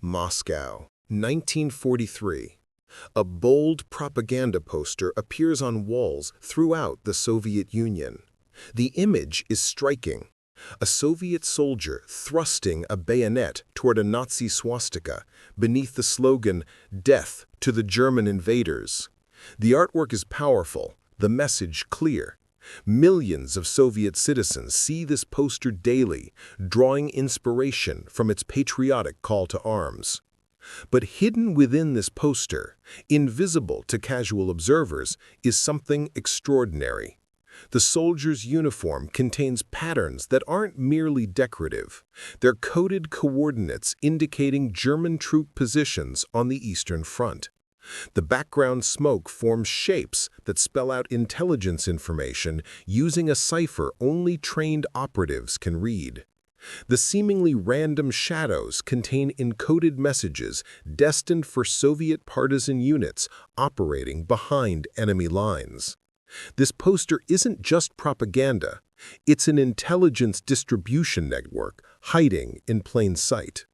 Moscow, 1943. A bold propaganda poster appears on walls throughout the Soviet Union. The image is striking. A Soviet soldier thrusting a bayonet toward a Nazi swastika beneath the slogan, "Death to the German invaders." The artwork is powerful, the message clear. Millions of Soviet citizens see this poster daily, drawing inspiration from its patriotic call to arms. But hidden within this poster, invisible to casual observers, is something extraordinary. The soldier's uniform contains patterns that aren't merely decorative. They're coded coordinates indicating German troop positions on the Eastern Front. The background smoke forms shapes that spell out intelligence information using a cipher only trained operatives can read. The seemingly random shadows contain encoded messages destined for Soviet partisan units operating behind enemy lines. This poster isn't just propaganda, it's an intelligence distribution network hiding in plain sight.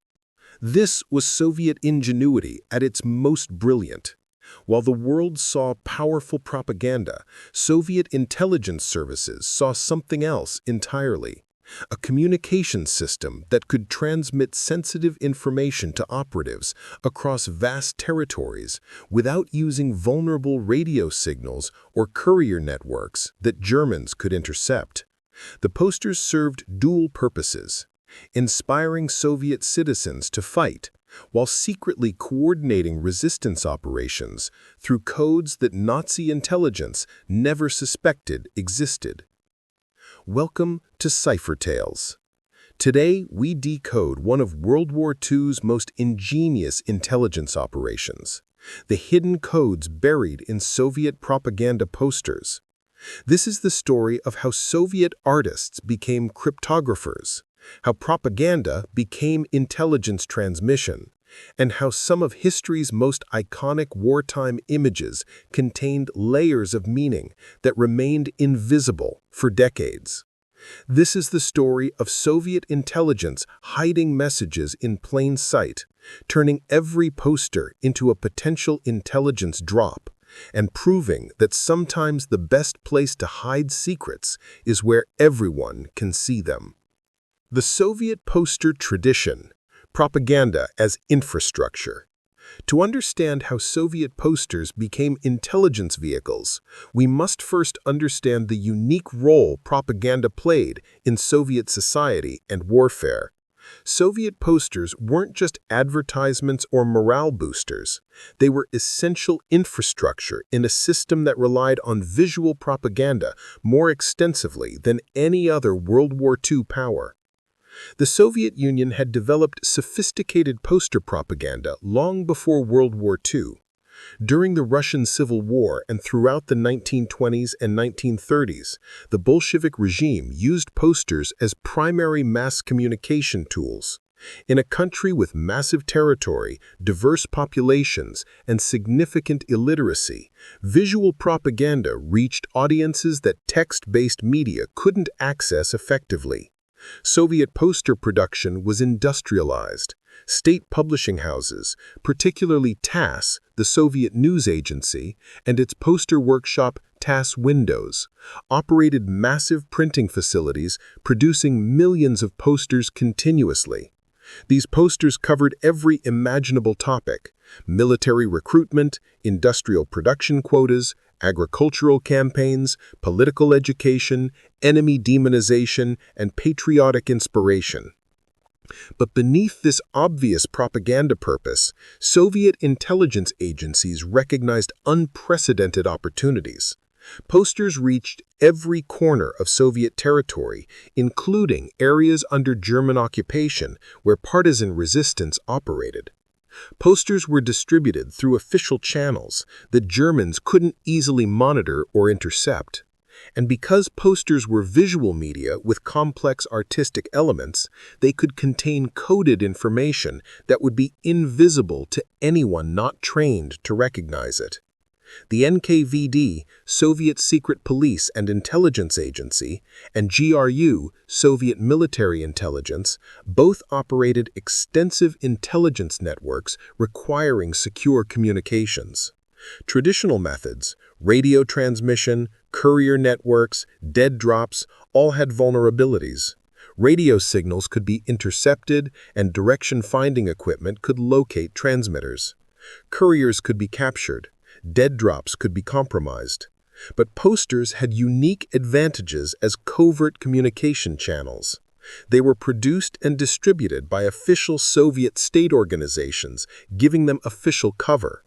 This was Soviet ingenuity at its most brilliant. While the world saw powerful propaganda, Soviet intelligence services saw something else entirely. A communication system that could transmit sensitive information to operatives across vast territories without using vulnerable radio signals or courier networks that Germans could intercept. The posters served dual purposes: inspiring Soviet citizens to fight, while secretly coordinating resistance operations through codes that Nazi intelligence never suspected existed. Welcome to Cipher Tales. Today, we decode one of World War II's most ingenious intelligence operations, the hidden codes buried in Soviet propaganda posters. This is the story of how Soviet artists became cryptographers, how propaganda became intelligence transmission, and how some of history's most iconic wartime images contained layers of meaning that remained invisible for decades. This is the story of Soviet intelligence hiding messages in plain sight, turning every poster into a potential intelligence drop, and proving that sometimes the best place to hide secrets is where everyone can see them. The Soviet poster tradition, propaganda as infrastructure. To understand how Soviet posters became intelligence vehicles, we must first understand the unique role propaganda played in Soviet society and warfare. Soviet posters weren't just advertisements or morale boosters. They were essential infrastructure in a system that relied on visual propaganda more extensively than any other World War II power. The Soviet Union had developed sophisticated poster propaganda long before World War II. During the Russian Civil War and throughout the 1920s and 1930s, the Bolshevik regime used posters as primary mass communication tools. In a country with massive territory, diverse populations, and significant illiteracy, visual propaganda reached audiences that text-based media couldn't access effectively. Soviet poster production was industrialized. State publishing houses, particularly TASS, the Soviet news agency, and its poster workshop TASS Windows, operated massive printing facilities producing millions of posters continuously. These posters covered every imaginable topic: military recruitment, industrial production quotas, agricultural campaigns, political education, enemy demonization, and patriotic inspiration. But beneath this obvious propaganda purpose, Soviet intelligence agencies recognized unprecedented opportunities. Posters reached every corner of Soviet territory, including areas under German occupation where partisan resistance operated. Posters were distributed through official channels that Germans couldn't easily monitor or intercept. And because posters were visual media with complex artistic elements, they could contain coded information that would be invisible to anyone not trained to recognize it. The NKVD, Soviet Secret Police and Intelligence Agency, and GRU, Soviet Military Intelligence, both operated extensive intelligence networks requiring secure communications. Traditional methods, radio transmission, courier networks, dead drops, all had vulnerabilities. Radio signals could be intercepted, and direction-finding equipment could locate transmitters. Couriers could be captured. Dead drops could be compromised. But posters had unique advantages as covert communication channels. They were produced and distributed by official Soviet state organizations, giving them official cover.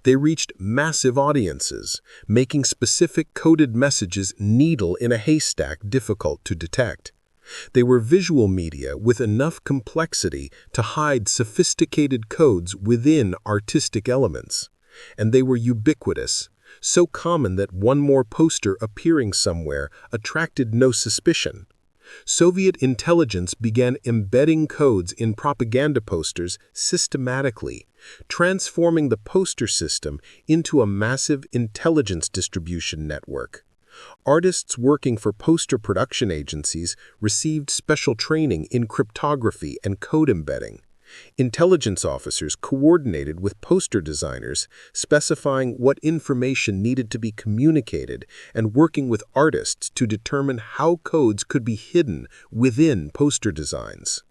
They reached massive audiences, making specific coded messages needle in a haystack difficult to detect. They were visual media with enough complexity to hide sophisticated codes within artistic elements. And they were ubiquitous, so common that one more poster appearing somewhere attracted no suspicion. Soviet intelligence began embedding codes in propaganda posters systematically, transforming the poster system into a massive intelligence distribution network. Artists working for poster production agencies received special training in cryptography and code embedding. Intelligence officers coordinated with poster designers, specifying what information needed to be communicated and working with artists to determine how codes could be hidden within poster designs.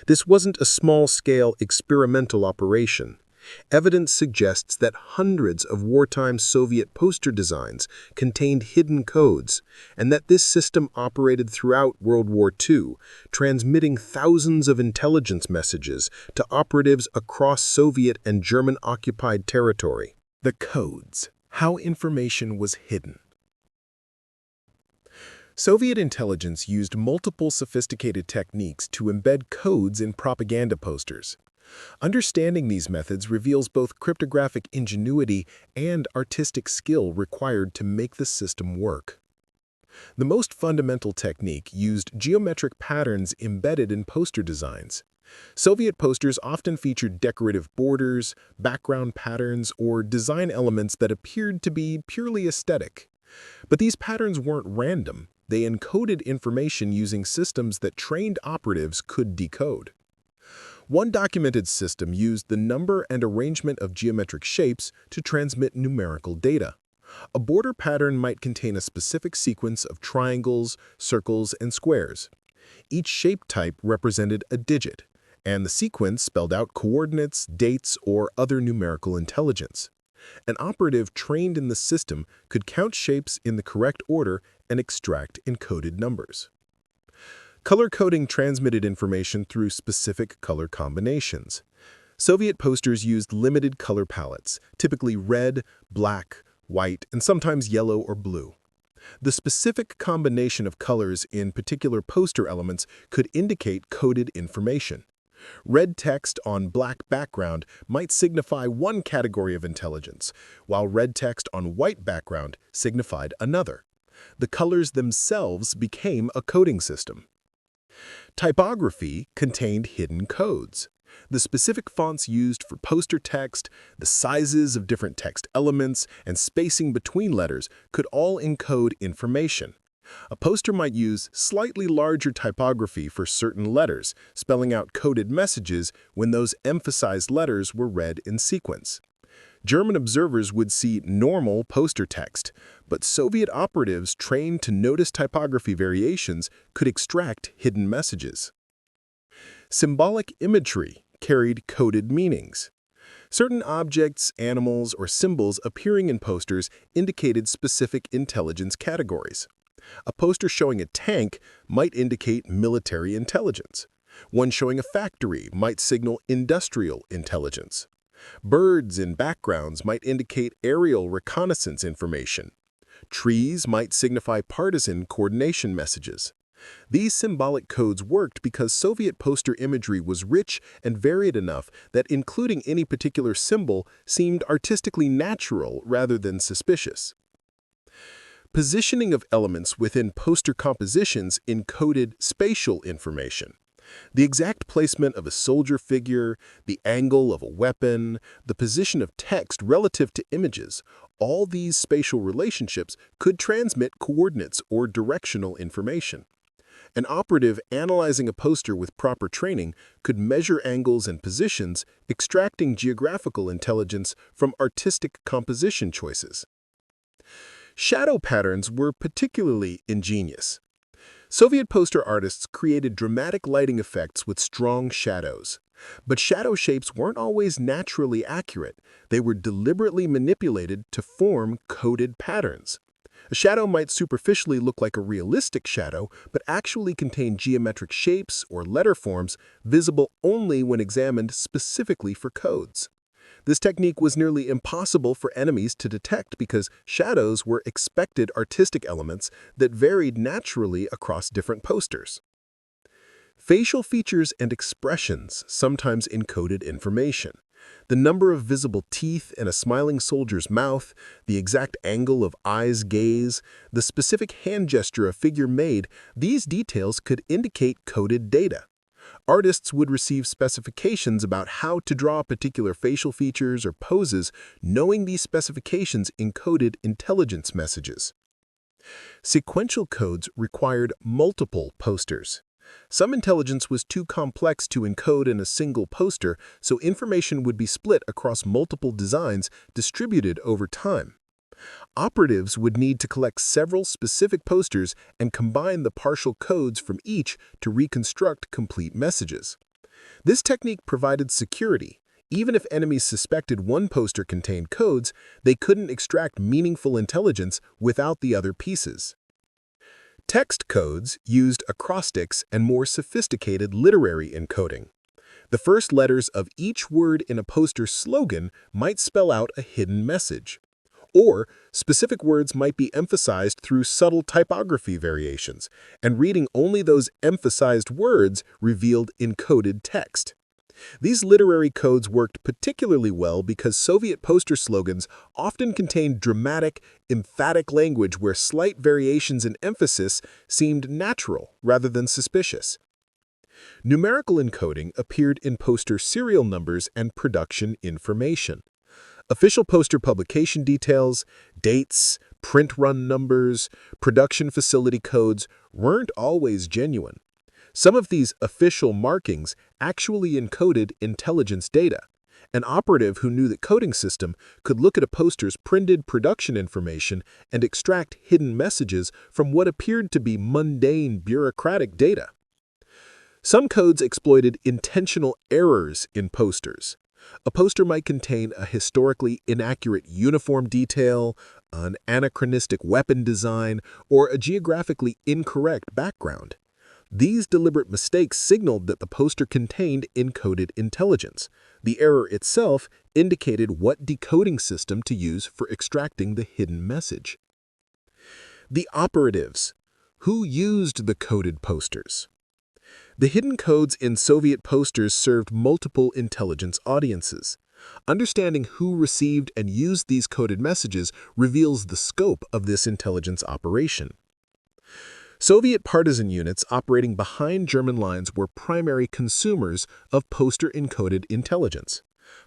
This wasn't a small-scale experimental operation. Evidence suggests that hundreds of wartime Soviet poster designs contained hidden codes, and that this system operated throughout World War II, transmitting thousands of intelligence messages to operatives across Soviet and German-occupied territory. The codes. How information was hidden. Soviet intelligence used multiple sophisticated techniques to embed codes in propaganda posters. Understanding these methods reveals both cryptographic ingenuity and artistic skill required to make the system work. The most fundamental technique used geometric patterns embedded in poster designs. Soviet posters often featured decorative borders, background patterns, or design elements that appeared to be purely aesthetic. But these patterns weren't random. They encoded information using systems that trained operatives could decode. One documented system used the number and arrangement of geometric shapes to transmit numerical data. A border pattern might contain a specific sequence of triangles, circles, and squares. Each shape type represented a digit, and the sequence spelled out coordinates, dates, or other numerical intelligence. An operative trained in the system could count shapes in the correct order and extract encoded numbers. Color coding transmitted information through specific color combinations. Soviet posters used limited color palettes, typically red, black, white, and sometimes yellow or blue. The specific combination of colors in particular poster elements could indicate coded information. Red text on black background might signify one category of intelligence, while red text on white background signified another. The colors themselves became a coding system. Typography contained hidden codes. The specific fonts used for poster text, the sizes of different text elements, and spacing between letters could all encode information. A poster might use slightly larger typography for certain letters, spelling out coded messages when those emphasized letters were read in sequence. German observers would see normal poster text, but Soviet operatives trained to notice typography variations could extract hidden messages. Symbolic imagery carried coded meanings. Certain objects, animals, or symbols appearing in posters indicated specific intelligence categories. A poster showing a tank might indicate military intelligence. One showing a factory might signal industrial intelligence. Birds in backgrounds might indicate aerial reconnaissance information. Trees might signify partisan coordination messages. These symbolic codes worked because Soviet poster imagery was rich and varied enough that including any particular symbol seemed artistically natural rather than suspicious. Positioning of elements within poster compositions encoded spatial information. The exact placement of a soldier figure, the angle of a weapon, the position of text relative to images All these spatial relationships could transmit coordinates or directional information. An operative analyzing a poster with proper training could measure angles and positions, extracting geographical intelligence from artistic composition choices. Shadow patterns were particularly ingenious. Soviet poster artists created dramatic lighting effects with strong shadows. But shadow shapes weren't always naturally accurate. They were deliberately manipulated to form coded patterns. A shadow might superficially look like a realistic shadow, but actually contain geometric shapes or letter forms visible only when examined specifically for codes. This technique was nearly impossible for enemies to detect because shadows were expected artistic elements that varied naturally across different posters. Facial features and expressions sometimes encoded information. The number of visible teeth in a smiling soldier's mouth, the exact angle of eyes' gaze, the specific hand gesture a figure made, these details could indicate coded data. Artists would receive specifications about how to draw particular facial features or poses, knowing these specifications encoded intelligence messages. Sequential codes required multiple posters. Some intelligence was too complex to encode in a single poster, so information would be split across multiple designs distributed over time. Operatives would need to collect several specific posters and combine the partial codes from each to reconstruct complete messages. This technique provided security. Even if enemies suspected one poster contained codes, they couldn't extract meaningful intelligence without the other pieces. Text codes used acrostics and more sophisticated literary encoding. The first letters of each word in a poster slogan might spell out a hidden message. Or, specific words might be emphasized through subtle typography variations, and reading only those emphasized words revealed encoded text. These literary codes worked particularly well because Soviet poster slogans often contained dramatic, emphatic language where slight variations in emphasis seemed natural rather than suspicious. Numerical encoding appeared in poster serial numbers and production information. Official poster publication details, dates, print run numbers, production facility codes weren't always genuine. Some of these official markings actually encoded intelligence data. An operative who knew the coding system could look at a poster's printed production information and extract hidden messages from what appeared to be mundane bureaucratic data. Some codes exploited intentional errors in posters. A poster might contain a historically inaccurate uniform detail, an anachronistic weapon design, or a geographically incorrect background. These deliberate mistakes signaled that the poster contained encoded intelligence. The error itself indicated what decoding system to use for extracting the hidden message. The operatives. Who used the coded posters? The hidden codes in Soviet posters served multiple intelligence audiences. Understanding who received and used these coded messages reveals the scope of this intelligence operation. Soviet partisan units operating behind German lines were primary consumers of poster-encoded intelligence.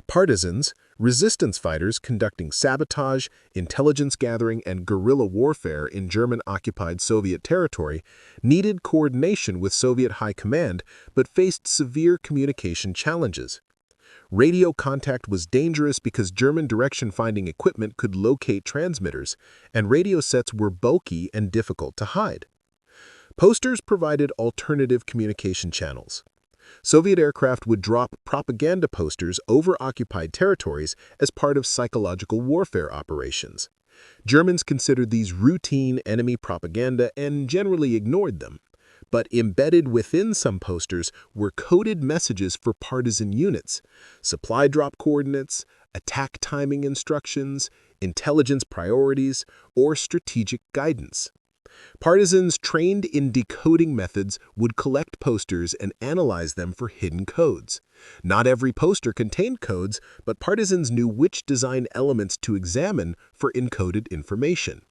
Partisans, resistance fighters conducting sabotage, intelligence gathering, and guerrilla warfare in German-occupied Soviet territory, needed coordination with Soviet high command but faced severe communication challenges. Radio contact was dangerous because German direction-finding equipment could locate transmitters, and radio sets were bulky and difficult to hide. Posters provided alternative communication channels. Soviet aircraft would drop propaganda posters over occupied territories as part of psychological warfare operations. Germans considered these routine enemy propaganda and generally ignored them. But embedded within some posters were coded messages for partisan units, supply drop coordinates, attack timing instructions, intelligence priorities, or strategic guidance. Partisans trained in decoding methods would collect posters and analyze them for hidden codes. Not every poster contained codes, but partisans knew which design elements to examine for encoded information.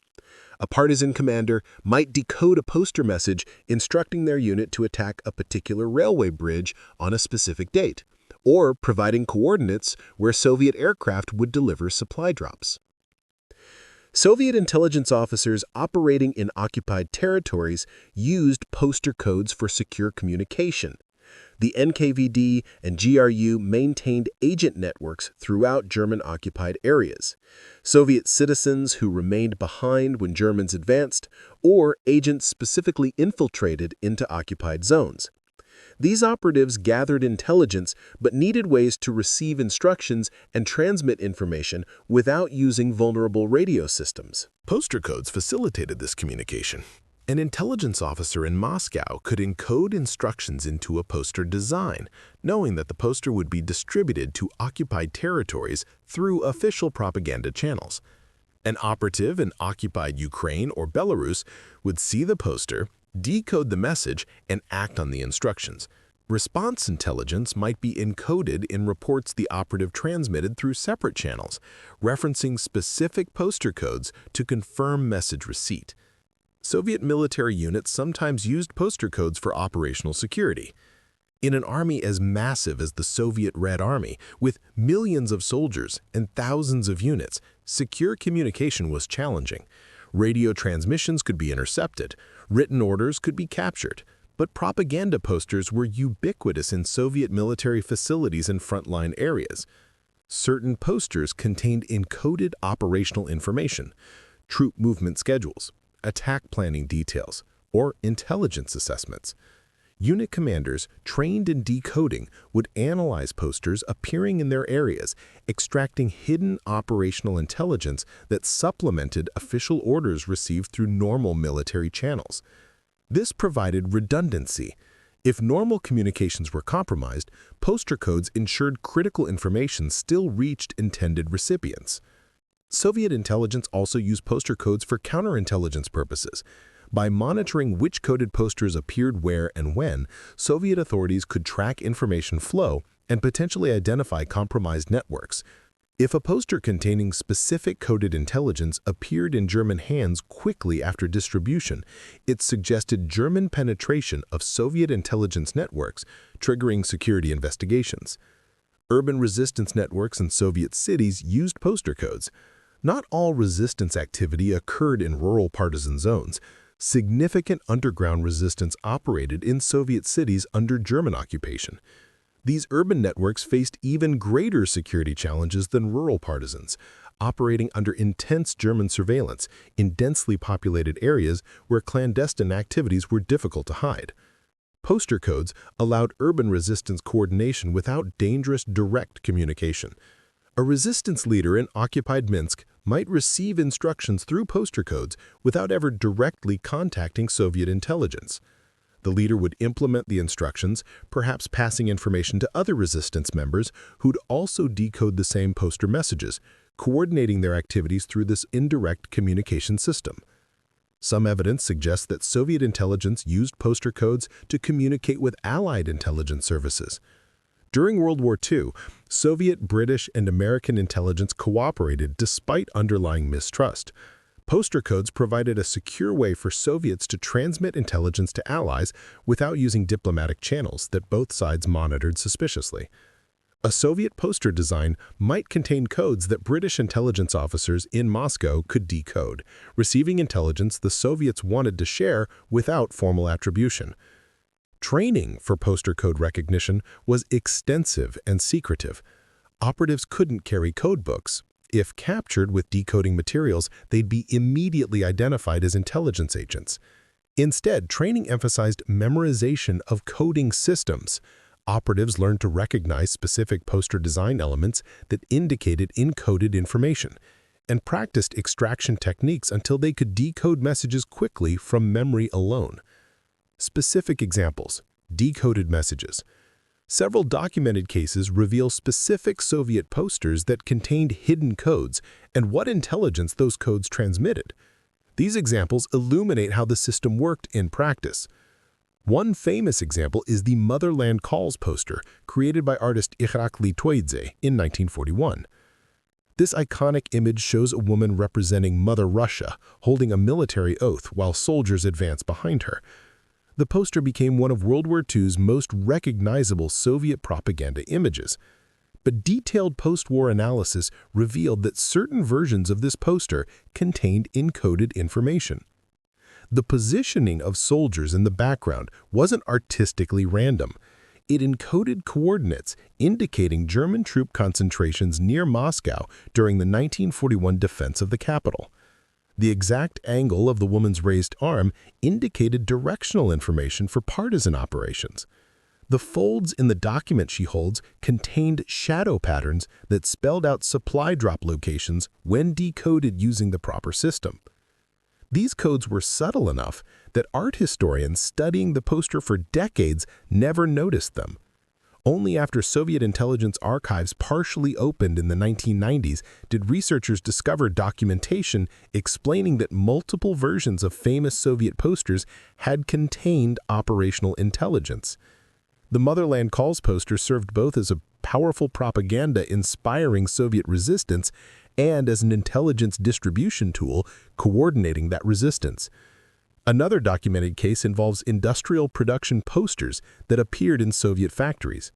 A partisan commander might decode a poster message instructing their unit to attack a particular railway bridge on a specific date, or providing coordinates where Soviet aircraft would deliver supply drops. Soviet intelligence officers operating in occupied territories used poster codes for secure communication. The NKVD and GRU maintained agent networks throughout German-occupied areas. Soviet citizens who remained behind when Germans advanced, or agents specifically infiltrated into occupied zones. These operatives gathered intelligence but needed ways to receive instructions and transmit information without using vulnerable radio systems. Poster codes facilitated this communication. An intelligence officer in Moscow could encode instructions into a poster design, knowing that the poster would be distributed to occupied territories through official propaganda channels. An operative in occupied Ukraine or Belarus would see the poster, decode the message, and act on the instructions. Response intelligence might be encoded in reports the operative transmitted through separate channels, referencing specific poster codes to confirm message receipt. Soviet military units sometimes used poster codes for operational security. In an army as massive as the Soviet Red Army, with millions of soldiers and thousands of units, secure communication was challenging. Radio transmissions could be intercepted, written orders could be captured, but propaganda posters were ubiquitous in Soviet military facilities and frontline areas. Certain posters contained encoded operational information, troop movement schedules, attack planning details, or intelligence assessments. Unit commanders trained in decoding would analyze posters appearing in their areas, extracting hidden operational intelligence that supplemented official orders received through normal military channels. This provided redundancy. If normal communications were compromised, poster codes ensured critical information still reached intended recipients. Soviet intelligence also used poster codes for counterintelligence purposes. By monitoring which coded posters appeared where and when, Soviet authorities could track information flow and potentially identify compromised networks. If a poster containing specific coded intelligence appeared in German hands quickly after distribution, it suggested German penetration of Soviet intelligence networks, triggering security investigations. Urban resistance networks in Soviet cities used poster codes. Not all resistance activity occurred in rural partisan zones. Significant underground resistance operated in Soviet cities under German occupation. These urban networks faced even greater security challenges than rural partisans, operating under intense German surveillance in densely populated areas where clandestine activities were difficult to hide. Poster codes allowed urban resistance coordination without dangerous direct communication. A resistance leader in occupied Minsk might receive instructions through poster codes without ever directly contacting Soviet intelligence. The leader would implement the instructions, perhaps passing information to other resistance members who'd also decode the same poster messages, coordinating their activities through this indirect communication system. Some evidence suggests that Soviet intelligence used poster codes to communicate with Allied intelligence services. During World War II, Soviet, British, and American intelligence cooperated despite underlying mistrust. Poster codes provided a secure way for Soviets to transmit intelligence to allies without using diplomatic channels that both sides monitored suspiciously. A Soviet poster design might contain codes that British intelligence officers in Moscow could decode, receiving intelligence the Soviets wanted to share without formal attribution. Training for poster code recognition was extensive and secretive. Operatives couldn't carry code books. If captured with decoding materials, they'd be immediately identified as intelligence agents. Instead, training emphasized memorization of coding systems. Operatives learned to recognize specific poster design elements that indicated encoded information, and practiced extraction techniques until they could decode messages quickly from memory alone. Specific examples: decoded messages. Several documented cases reveal specific Soviet posters that contained hidden codes and what intelligence those codes transmitted. These examples illuminate how the system worked in practice. One famous example is the Motherland Calls poster created by artist Irakli Toidze in 1941. This iconic image shows a woman representing Mother Russia holding a military oath while soldiers advance behind her. The poster became one of World War II's most recognizable Soviet propaganda images. But detailed post-war analysis revealed that certain versions of this poster contained encoded information. The positioning of soldiers in the background wasn't artistically random. It encoded coordinates indicating German troop concentrations near Moscow during the 1941 defense of the capital. The exact angle of the woman's raised arm indicated directional information for partisan operations. The folds in the document she holds contained shadow patterns that spelled out supply drop locations when decoded using the proper system. These codes were subtle enough that art historians studying the poster for decades never noticed them. Only after Soviet intelligence archives partially opened in the 1990s did researchers discover documentation explaining that multiple versions of famous Soviet posters had contained operational intelligence. The Motherland Calls poster served both as a powerful propaganda inspiring Soviet resistance and as an intelligence distribution tool coordinating that resistance. Another documented case involves industrial production posters that appeared in Soviet factories.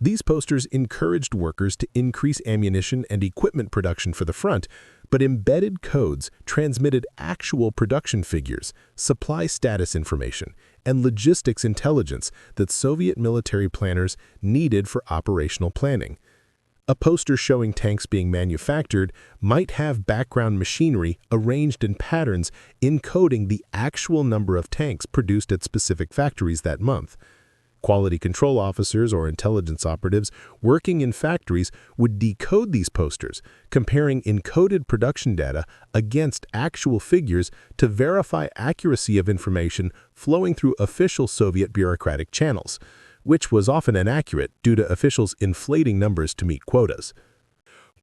These posters encouraged workers to increase ammunition and equipment production for the front, but embedded codes transmitted actual production figures, supply status information, and logistics intelligence that Soviet military planners needed for operational planning. A poster showing tanks being manufactured might have background machinery arranged in patterns encoding the actual number of tanks produced at specific factories that month. Quality control officers or intelligence operatives working in factories would decode these posters, comparing encoded production data against actual figures to verify accuracy of information flowing through official Soviet bureaucratic channels, which was often inaccurate due to officials inflating numbers to meet quotas.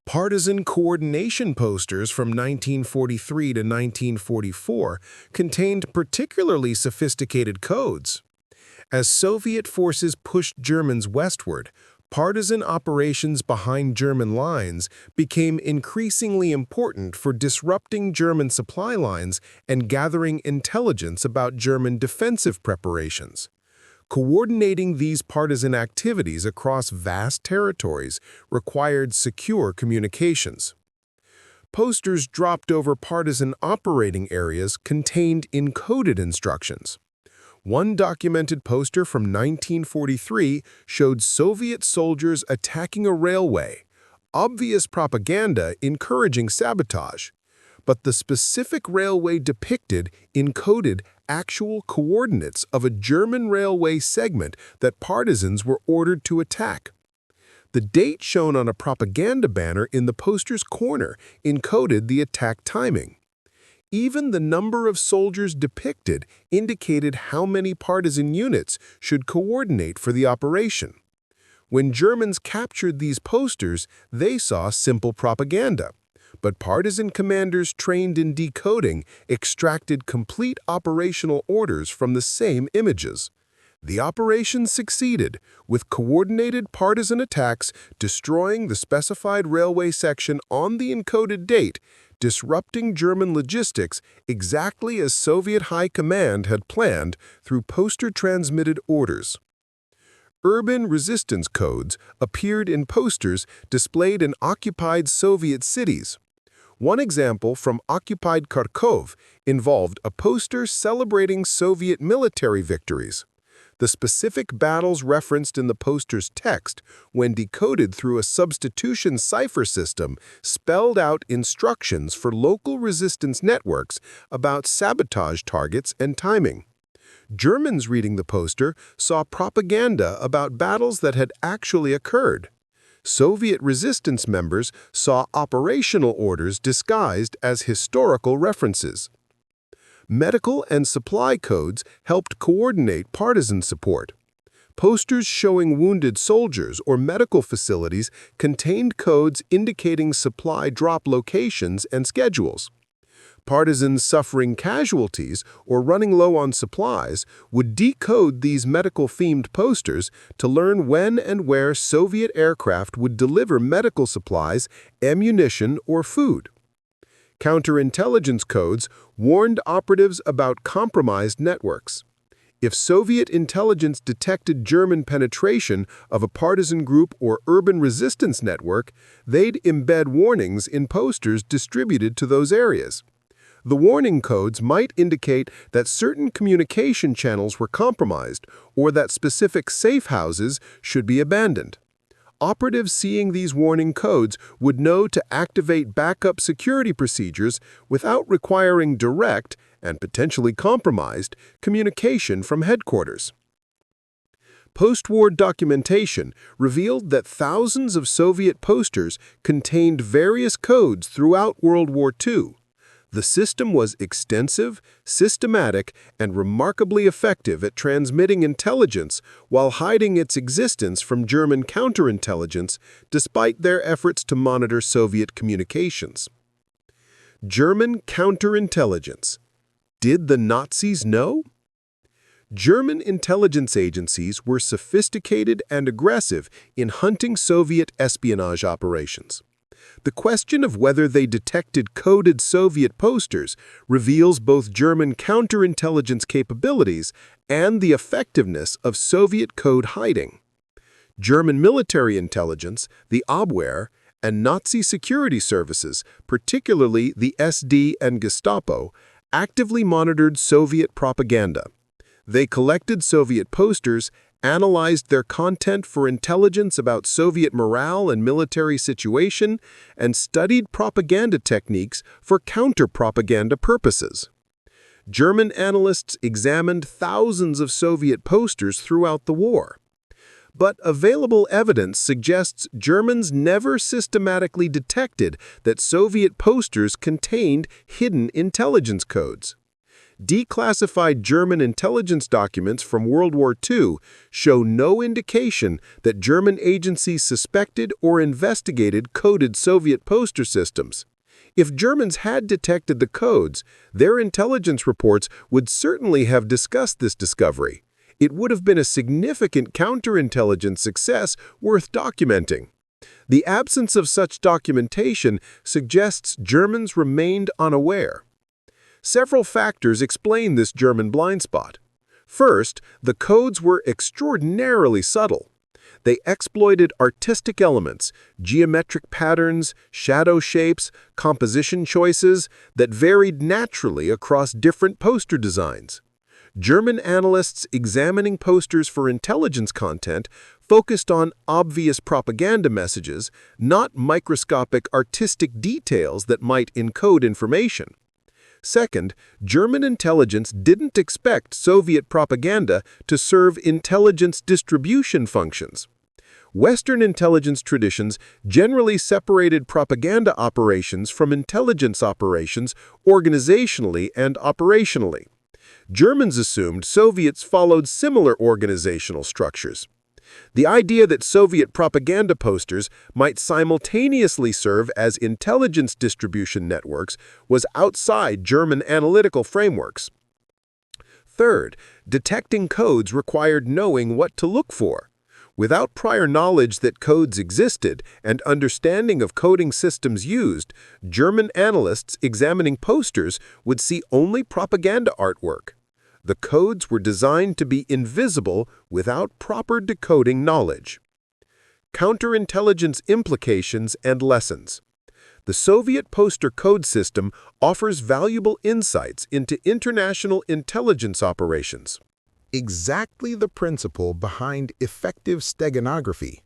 Partisan coordination posters from 1943 to 1944 contained particularly sophisticated codes. As Soviet forces pushed Germans westward, partisan operations behind German lines became increasingly important for disrupting German supply lines and gathering intelligence about German defensive preparations. Coordinating these partisan activities across vast territories required secure communications. Posters dropped over partisan operating areas contained encoded instructions. One documented poster from 1943 showed Soviet soldiers attacking a railway, obvious propaganda encouraging sabotage. But the specific railway depicted encoded actual coordinates of a German railway segment that partisans were ordered to attack. The date shown on a propaganda banner in the poster's corner encoded the attack timing. Even the number of soldiers depicted indicated how many partisan units should coordinate for the operation. When Germans captured these posters, they saw simple propaganda. But partisan commanders trained in decoding extracted complete operational orders from the same images. The operation succeeded, with coordinated partisan attacks destroying the specified railway section on the encoded date, disrupting German logistics exactly as Soviet High Command had planned through poster-transmitted orders. Urban resistance codes appeared in posters displayed in occupied Soviet cities. One example from occupied Kharkov involved a poster celebrating Soviet military victories. The specific battles referenced in the poster's text, when decoded through a substitution cipher system, spelled out instructions for local resistance networks about sabotage targets and timing. Germans reading the poster saw propaganda about battles that had actually occurred. Soviet resistance members saw operational orders disguised as historical references. Medical and supply codes helped coordinate partisan support. Posters showing wounded soldiers or medical facilities contained codes indicating supply drop locations and schedules. Partisans suffering casualties or running low on supplies would decode these medical-themed posters to learn when and where Soviet aircraft would deliver medical supplies, ammunition, or food. Counterintelligence codes warned operatives about compromised networks. If Soviet intelligence detected German penetration of a partisan group or urban resistance network, they'd embed warnings in posters distributed to those areas. The warning codes might indicate that certain communication channels were compromised or that specific safe houses should be abandoned. Operatives seeing these warning codes would know to activate backup security procedures without requiring direct, and potentially compromised, communication from headquarters. Post-war documentation revealed that thousands of Soviet posters contained various codes throughout World War II. The system was extensive, systematic, and remarkably effective at transmitting intelligence while hiding its existence from German counterintelligence despite their efforts to monitor Soviet communications. German counterintelligence. Did the Nazis know? German intelligence agencies were sophisticated and aggressive in hunting Soviet espionage operations. The question of whether they detected coded Soviet posters reveals both German counterintelligence capabilities and the effectiveness of Soviet code hiding. German military intelligence, the Abwehr, and Nazi security services, particularly the SD and Gestapo, actively monitored Soviet propaganda. They collected Soviet posters, analyzed their content for intelligence about Soviet morale and military situation, and studied propaganda techniques for counter-propaganda purposes. German analysts examined thousands of Soviet posters throughout the war. But available evidence suggests Germans never systematically detected that Soviet posters contained hidden intelligence codes. Declassified German intelligence documents from World War II show no indication that German agencies suspected or investigated coded Soviet poster systems. If Germans had detected the codes, their intelligence reports would certainly have discussed this discovery. It would have been a significant counterintelligence success worth documenting. The absence of such documentation suggests Germans remained unaware. Several factors explain this German blind spot. First, the codes were extraordinarily subtle. They exploited artistic elements, geometric patterns, shadow shapes, composition choices that varied naturally across different poster designs. German analysts examining posters for intelligence content focused on obvious propaganda messages, not microscopic artistic details that might encode information. Second, German intelligence didn't expect Soviet propaganda to serve intelligence distribution functions. Western intelligence traditions generally separated propaganda operations from intelligence operations organizationally and operationally. Germans assumed Soviets followed similar organizational structures. The idea that Soviet propaganda posters might simultaneously serve as intelligence distribution networks was outside German analytical frameworks. Third, detecting codes required knowing what to look for. Without prior knowledge that codes existed and understanding of coding systems used, German analysts examining posters would see only propaganda artwork. The codes were designed to be invisible without proper decoding knowledge. Counterintelligence implications and lessons. The Soviet poster code system offers valuable insights into international intelligence operations. Exactly the principle behind effective steganography.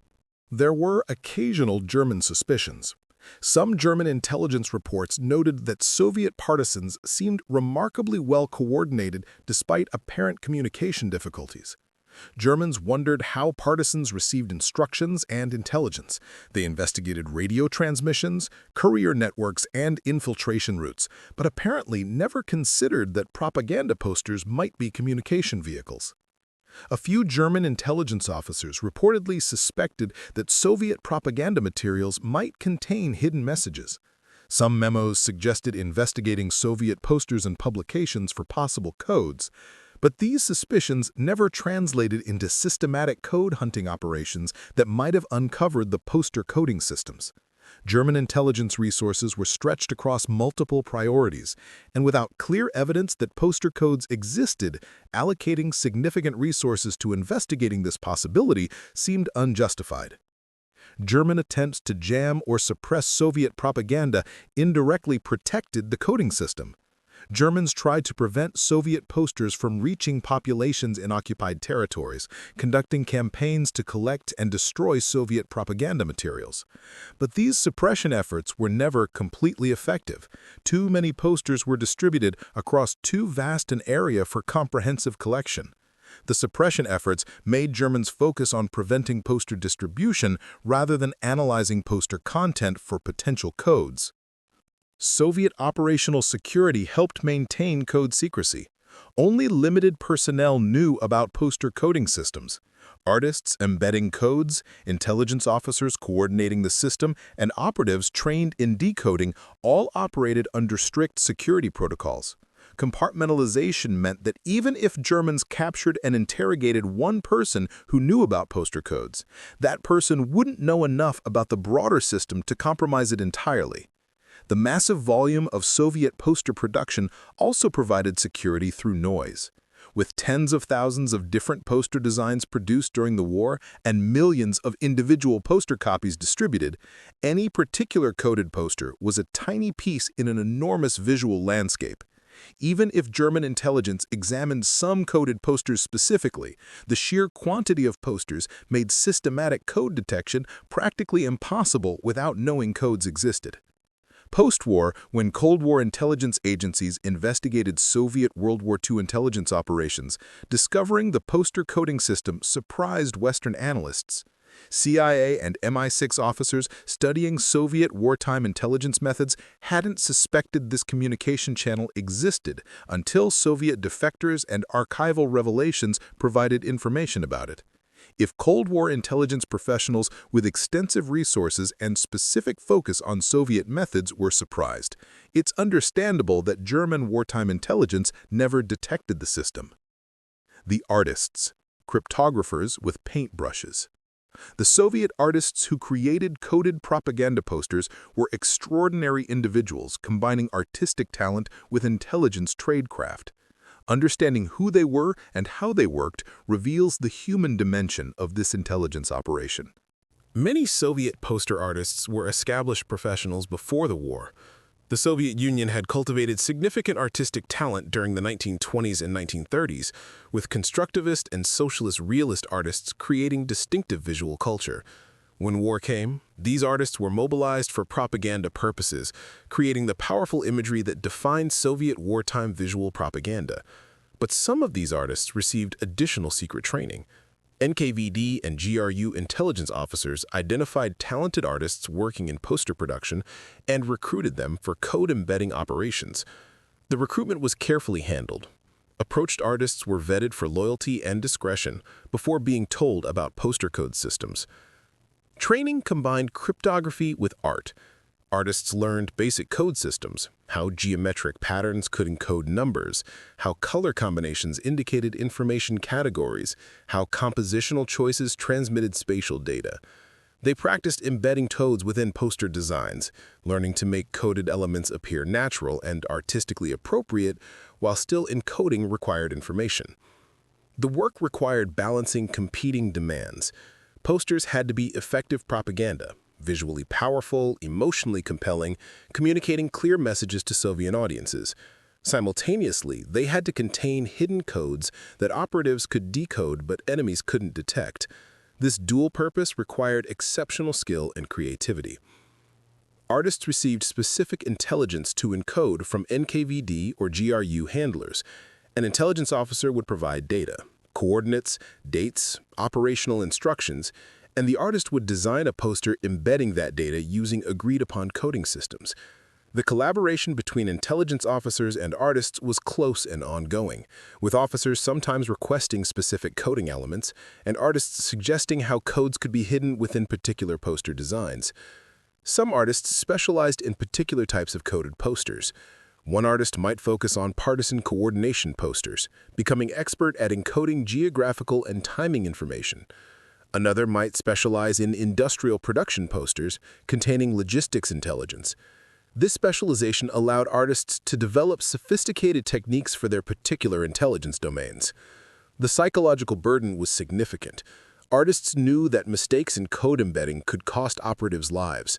There were occasional German suspicions. Some German intelligence reports noted that Soviet partisans seemed remarkably well coordinated despite apparent communication difficulties. Germans wondered how partisans received instructions and intelligence. They investigated radio transmissions, courier networks, and infiltration routes, but apparently never considered that propaganda posters might be communication vehicles. A few German intelligence officers reportedly suspected that Soviet propaganda materials might contain hidden messages. Some memos suggested investigating Soviet posters and publications for possible codes, but these suspicions never translated into systematic code hunting operations that might have uncovered the poster coding systems. German intelligence resources were stretched across multiple priorities, and without clear evidence that poster codes existed, allocating significant resources to investigating this possibility seemed unjustified. German attempts to jam or suppress Soviet propaganda indirectly protected the coding system. Germans tried to prevent Soviet posters from reaching populations in occupied territories, conducting campaigns to collect and destroy Soviet propaganda materials. But these suppression efforts were never completely effective. Too many posters were distributed across too vast an area for comprehensive collection. The suppression efforts made Germans focus on preventing poster distribution rather than analyzing poster content for potential codes. Soviet operational security helped maintain code secrecy. Only limited personnel knew about poster coding systems. Artists embedding codes, intelligence officers coordinating the system, and operatives trained in decoding all operated under strict security protocols. Compartmentalization meant that even if Germans captured and interrogated one person who knew about poster codes, that person wouldn't know enough about the broader system to compromise it entirely. The massive volume of Soviet poster production also provided security through noise. With tens of thousands of different poster designs produced during the war and millions of individual poster copies distributed, any particular coded poster was a tiny piece in an enormous visual landscape. Even if German intelligence examined some coded posters specifically, the sheer quantity of posters made systematic code detection practically impossible without knowing codes existed. Post-war, when Cold War intelligence agencies investigated Soviet World War II intelligence operations, discovering the poster coding system surprised Western analysts. CIA and MI6 officers studying Soviet wartime intelligence methods hadn't suspected this communication channel existed until Soviet defectors and archival revelations provided information about it. If Cold War intelligence professionals with extensive resources and specific focus on Soviet methods were surprised, it's understandable that German wartime intelligence never detected the system. The artists, cryptographers with paintbrushes. The Soviet artists who created coded propaganda posters were extraordinary individuals combining artistic talent with intelligence tradecraft. Understanding who they were and how they worked reveals the human dimension of this intelligence operation. Many Soviet poster artists were established professionals before the war. The Soviet Union had cultivated significant artistic talent during the 1920s and 1930s, with constructivist and socialist realist artists creating distinctive visual culture. When war came, these artists were mobilized for propaganda purposes, creating the powerful imagery that defined Soviet wartime visual propaganda. But some of these artists received additional secret training. NKVD and GRU intelligence officers identified talented artists working in poster production and recruited them for code embedding operations. The recruitment was carefully handled. Approached artists were vetted for loyalty and discretion before being told about poster code systems. Training combined cryptography with art. Artists learned basic code systems, how geometric patterns could encode numbers, how color combinations indicated information categories, how compositional choices transmitted spatial data. They practiced embedding codes within poster designs, learning to make coded elements appear natural and artistically appropriate while still encoding required information. The work required balancing competing demands. Posters had to be effective propaganda, visually powerful, emotionally compelling, communicating clear messages to Soviet audiences. Simultaneously, they had to contain hidden codes that operatives could decode but enemies couldn't detect. This dual purpose required exceptional skill and creativity. Artists received specific intelligence to encode from NKVD or GRU handlers. An intelligence officer would provide data, coordinates, dates, operational instructions, and the artist would design a poster embedding that data using agreed-upon coding systems. The collaboration between intelligence officers and artists was close and ongoing, with officers sometimes requesting specific coding elements and artists suggesting how codes could be hidden within particular poster designs. Some artists specialized in particular types of coded posters. One artist might focus on partisan coordination posters, becoming expert at encoding geographical and timing information. Another might specialize in industrial production posters containing logistics intelligence. This specialization allowed artists to develop sophisticated techniques for their particular intelligence domains. The psychological burden was significant. Artists knew that mistakes in code embedding could cost operatives lives.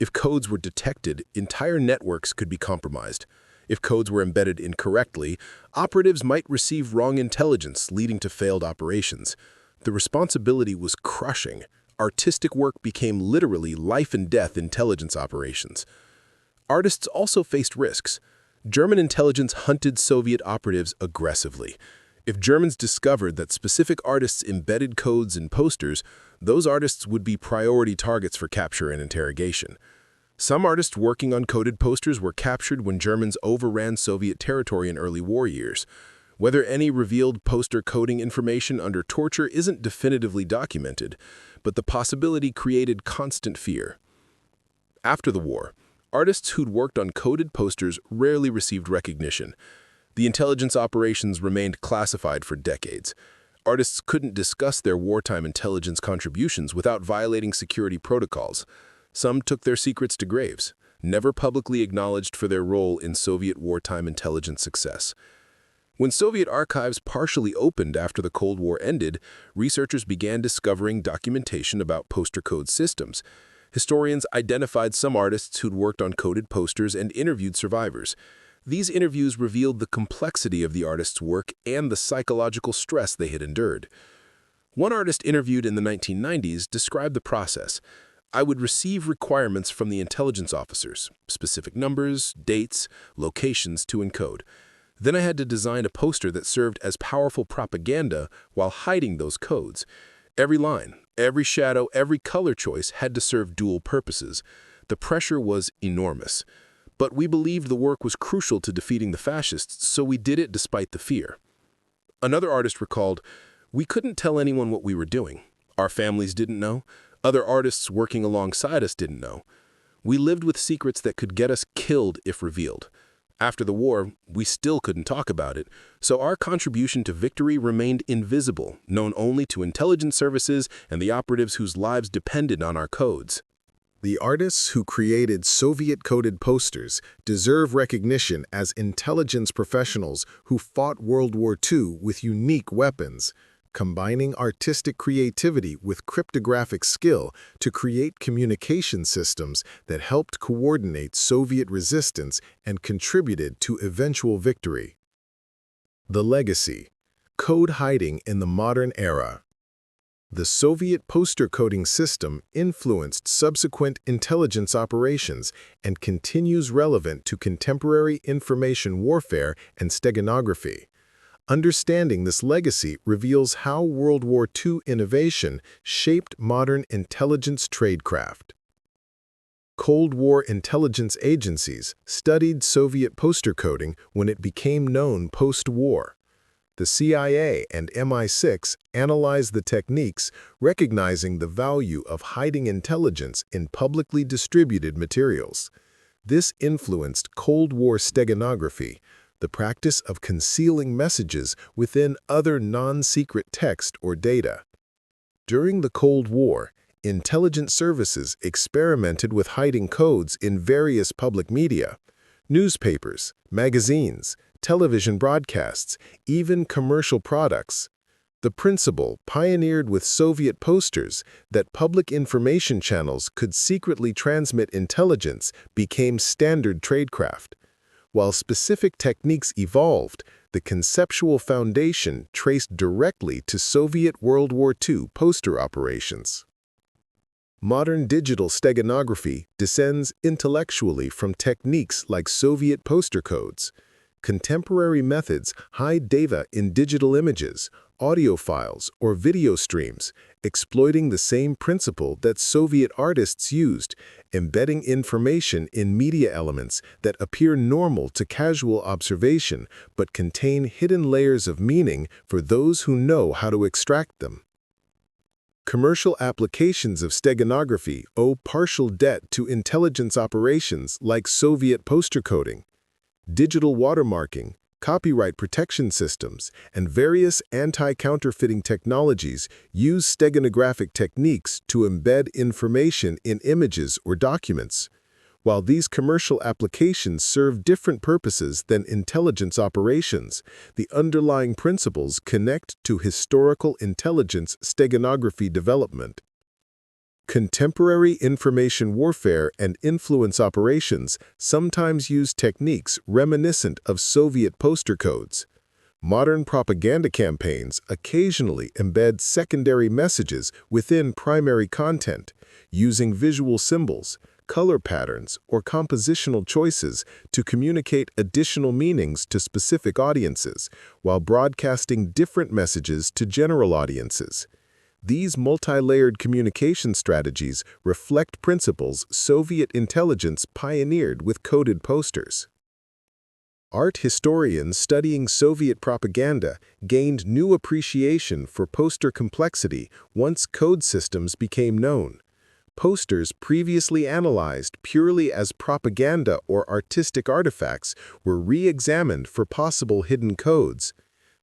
If codes were detected, entire networks could be compromised. If codes were embedded incorrectly, operatives might receive wrong intelligence, leading to failed operations. The responsibility was crushing. Artistic work became literally life-and-death intelligence operations. Artists also faced risks. German intelligence hunted Soviet operatives aggressively. If Germans discovered that specific artists embedded codes in posters, those artists would be priority targets for capture and interrogation. Some artists working on coded posters were captured when Germans overran Soviet territory in early war years. Whether any revealed poster coding information under torture isn't definitively documented, but the possibility created constant fear. After the war, artists who'd worked on coded posters rarely received recognition. The intelligence operations remained classified for decades. Artists couldn't discuss their wartime intelligence contributions without violating security protocols. Some took their secrets to graves, never publicly acknowledged for their role in Soviet wartime intelligence success. When Soviet archives partially opened after the Cold War ended, researchers began discovering documentation about poster code systems. Historians identified some artists who'd worked on coded posters and interviewed survivors. These interviews revealed the complexity of the artist's work and the psychological stress they had endured. One artist interviewed in the 1990s described the process. "I would receive requirements from the intelligence officers, specific numbers, dates, locations to encode. Then I had to design a poster that served as powerful propaganda while hiding those codes. Every line, every shadow, every color choice had to serve dual purposes. The pressure was enormous. But we believed the work was crucial to defeating the fascists, so we did it despite the fear." Another artist recalled, "We couldn't tell anyone what we were doing. Our families didn't know. Other artists working alongside us didn't know. We lived with secrets that could get us killed if revealed. After the war, we still couldn't talk about it, so our contribution to victory remained invisible, known only to intelligence services and the operatives whose lives depended on our codes." The artists who created Soviet-coded posters deserve recognition as intelligence professionals who fought World War II with unique weapons, combining artistic creativity with cryptographic skill to create communication systems that helped coordinate Soviet resistance and contributed to eventual victory. The legacy: code hiding in the modern era. The Soviet poster coding system influenced subsequent intelligence operations and continues relevant to contemporary information warfare and steganography. Understanding this legacy reveals how World War II innovation shaped modern intelligence tradecraft. Cold War intelligence agencies studied Soviet poster coding when it became known post-war. The CIA and MI6 analyzed the techniques, recognizing the value of hiding intelligence in publicly distributed materials. This influenced Cold War steganography, the practice of concealing messages within other non-secret text or data. During the Cold War, intelligence services experimented with hiding codes in various public media, newspapers, magazines, television broadcasts, even commercial products. The principle, pioneered with Soviet posters, that public information channels could secretly transmit intelligence, became standard tradecraft. While specific techniques evolved, the conceptual foundation traced directly to Soviet World War II poster operations. Modern digital steganography descends intellectually from techniques like Soviet poster codes. Contemporary methods hide data in digital images, audio files, or video streams, exploiting the same principle that Soviet artists used, embedding information in media elements that appear normal to casual observation but contain hidden layers of meaning for those who know how to extract them. Commercial applications of steganography owe partial debt to intelligence operations like Soviet poster coding. Digital watermarking, Copyright protection systems and various anti-counterfeiting technologies use steganographic techniques to embed information in images or documents. While these commercial applications serve different purposes than intelligence operations, the underlying principles connect to historical intelligence steganography development. Contemporary information warfare and influence operations sometimes use techniques reminiscent of Soviet poster codes. Modern propaganda campaigns occasionally embed secondary messages within primary content, using visual symbols, color patterns, or compositional choices to communicate additional meanings to specific audiences, while broadcasting different messages to general audiences. These multi-layered communication strategies reflect principles Soviet intelligence pioneered with coded posters. Art historians studying Soviet propaganda gained new appreciation for poster complexity once code systems became known. Posters previously analyzed purely as propaganda or artistic artifacts were re-examined for possible hidden codes.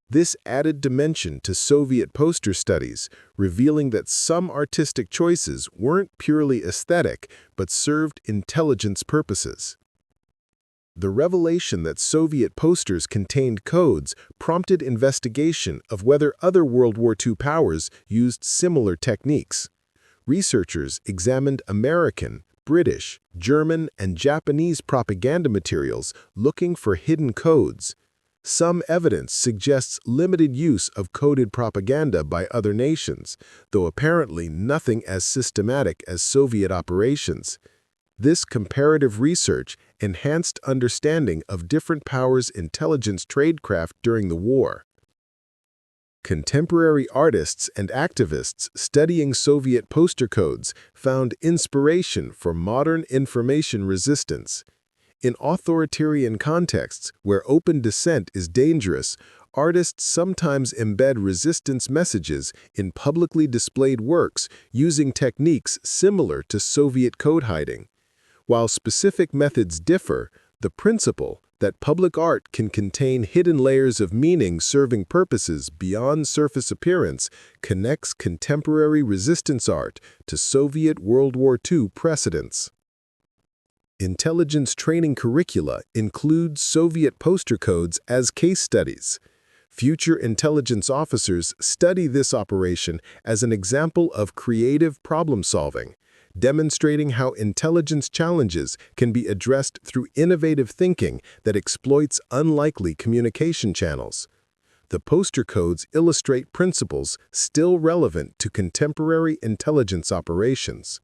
This added dimension to Soviet poster studies, revealing that some artistic choices weren't purely aesthetic but served intelligence purposes. The revelation that Soviet posters contained codes prompted investigation of whether other World War II powers used similar techniques. Researchers examined American, British, German, and Japanese propaganda materials looking for hidden codes. Some evidence suggests limited use of coded propaganda by other nations, though apparently nothing as systematic as Soviet operations. This comparative research enhanced understanding of different powers' intelligence tradecraft during the war. Contemporary artists and activists studying Soviet poster codes found inspiration for modern information resistance. In authoritarian contexts where open dissent is dangerous, artists sometimes embed resistance messages in publicly displayed works using techniques similar to Soviet code hiding. While specific methods differ, the principle that public art can contain hidden layers of meaning serving purposes beyond surface appearance connects contemporary resistance art to Soviet World War II precedents. Intelligence training curricula include Soviet poster codes as case studies. Future intelligence officers study this operation as an example of creative problem-solving, demonstrating how intelligence challenges can be addressed through innovative thinking that exploits unlikely communication channels. The poster codes illustrate principles still relevant to contemporary intelligence operations.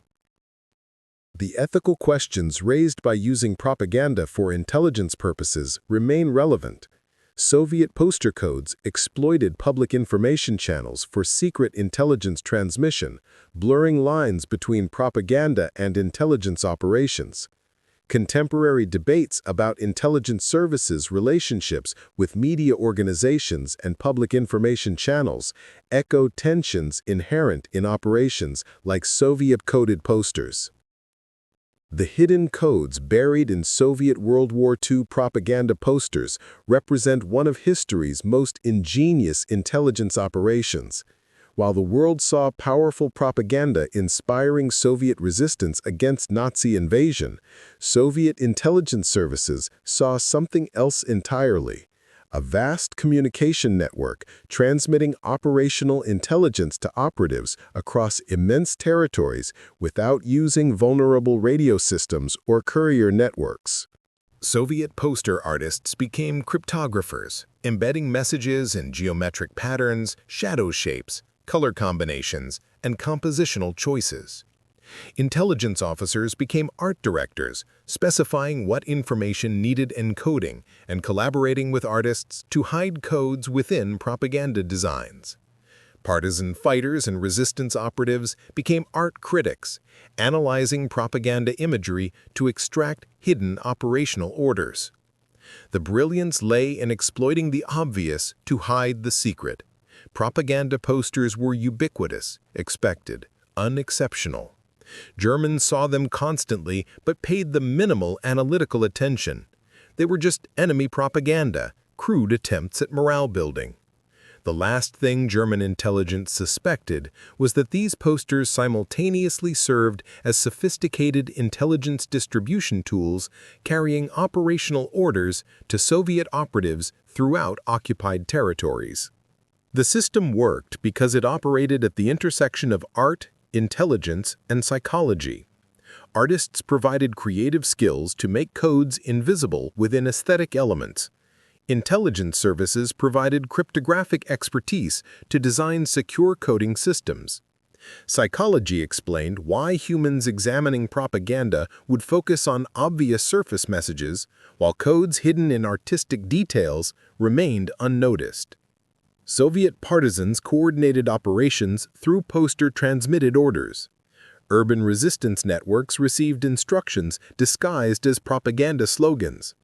The ethical questions raised by using propaganda for intelligence purposes remain relevant. Soviet poster codes exploited public information channels for secret intelligence transmission, blurring lines between propaganda and intelligence operations. Contemporary debates about intelligence services relationships with media organizations and public information channels echo tensions inherent in operations like Soviet-coded posters. The hidden codes buried in Soviet World War II propaganda posters represent one of history's most ingenious intelligence operations. While the world saw powerful propaganda inspiring Soviet resistance against Nazi invasion, Soviet intelligence services saw something else entirely: a vast communication network transmitting operational intelligence to operatives across immense territories without using vulnerable radio systems or courier networks. Soviet poster artists became cryptographers, embedding messages in geometric patterns, shadow shapes, color combinations, and compositional choices. Intelligence officers became art directors, specifying what information needed encoding and collaborating with artists to hide codes within propaganda designs. Partisan fighters and resistance operatives became art critics, analyzing propaganda imagery to extract hidden operational orders. The brilliance lay in exploiting the obvious to hide the secret. Propaganda posters were ubiquitous, expected, unexceptional. Germans saw them constantly but paid them minimal analytical attention. They were just enemy propaganda, crude attempts at morale building. The last thing German intelligence suspected was that these posters simultaneously served as sophisticated intelligence distribution tools carrying operational orders to Soviet operatives throughout occupied territories. The system worked because it operated at the intersection of art, intelligence, and psychology. Artists provided creative skills to make codes invisible within aesthetic elements. Intelligence services provided cryptographic expertise to design secure coding systems. Psychology explained why humans examining propaganda would focus on obvious surface messages, while codes hidden in artistic details remained unnoticed. Soviet partisans coordinated operations through poster-transmitted orders. Urban resistance networks received instructions disguised as propaganda slogans.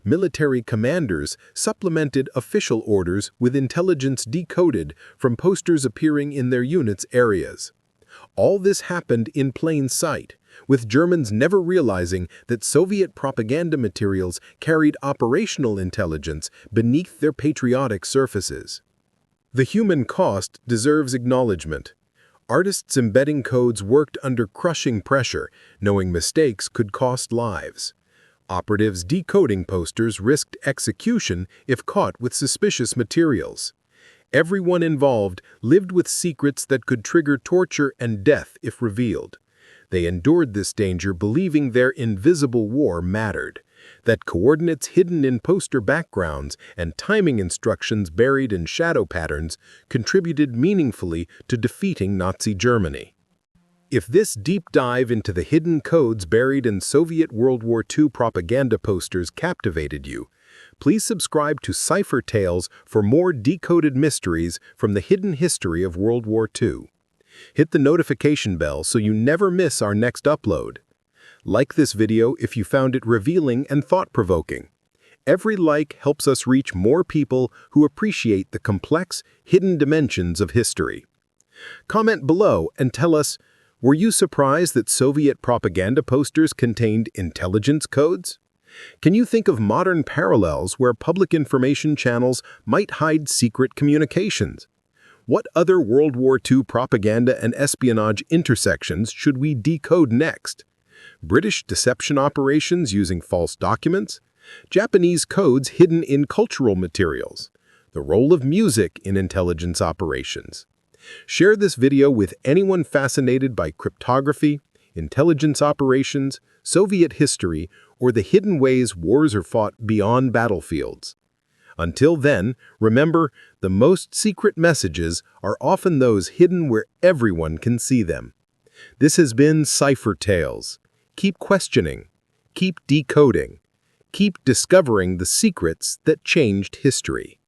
Military commanders supplemented official orders with intelligence decoded from posters appearing in their units' areas. All this happened in plain sight, with Germans never realizing that Soviet propaganda materials carried operational intelligence beneath their patriotic surfaces. The human cost deserves acknowledgement. Artists embedding codes worked under crushing pressure, knowing mistakes could cost lives. Operatives decoding posters risked execution if caught with suspicious materials. Everyone involved lived with secrets that could trigger torture and death if revealed. They endured this danger believing their invisible war mattered, that coordinates hidden in poster backgrounds and timing instructions buried in shadow patterns contributed meaningfully to defeating Nazi Germany. If this deep dive into the hidden codes buried in Soviet World War II propaganda posters captivated you, please subscribe to Cipher Tales for more decoded mysteries from the hidden history of World War II. Hit the notification bell so you never miss our next upload. Like this video if you found it revealing and thought-provoking. Every like helps us reach more people who appreciate the complex, hidden dimensions of history. Comment below and tell us, were you surprised that Soviet propaganda posters contained intelligence codes? Can you think of modern parallels where public information channels might hide secret communications? What other World War II propaganda and espionage intersections should we decode next? British deception operations using false documents? Japanese codes hidden in cultural materials? The role of music in intelligence operations? Share this video with anyone fascinated by cryptography, intelligence operations, Soviet history, or the hidden ways wars are fought beyond battlefields. Until then, remember, the most secret messages are often those hidden where everyone can see them. This has been Cipher Tales. Keep questioning, keep decoding, keep discovering the secrets that changed history.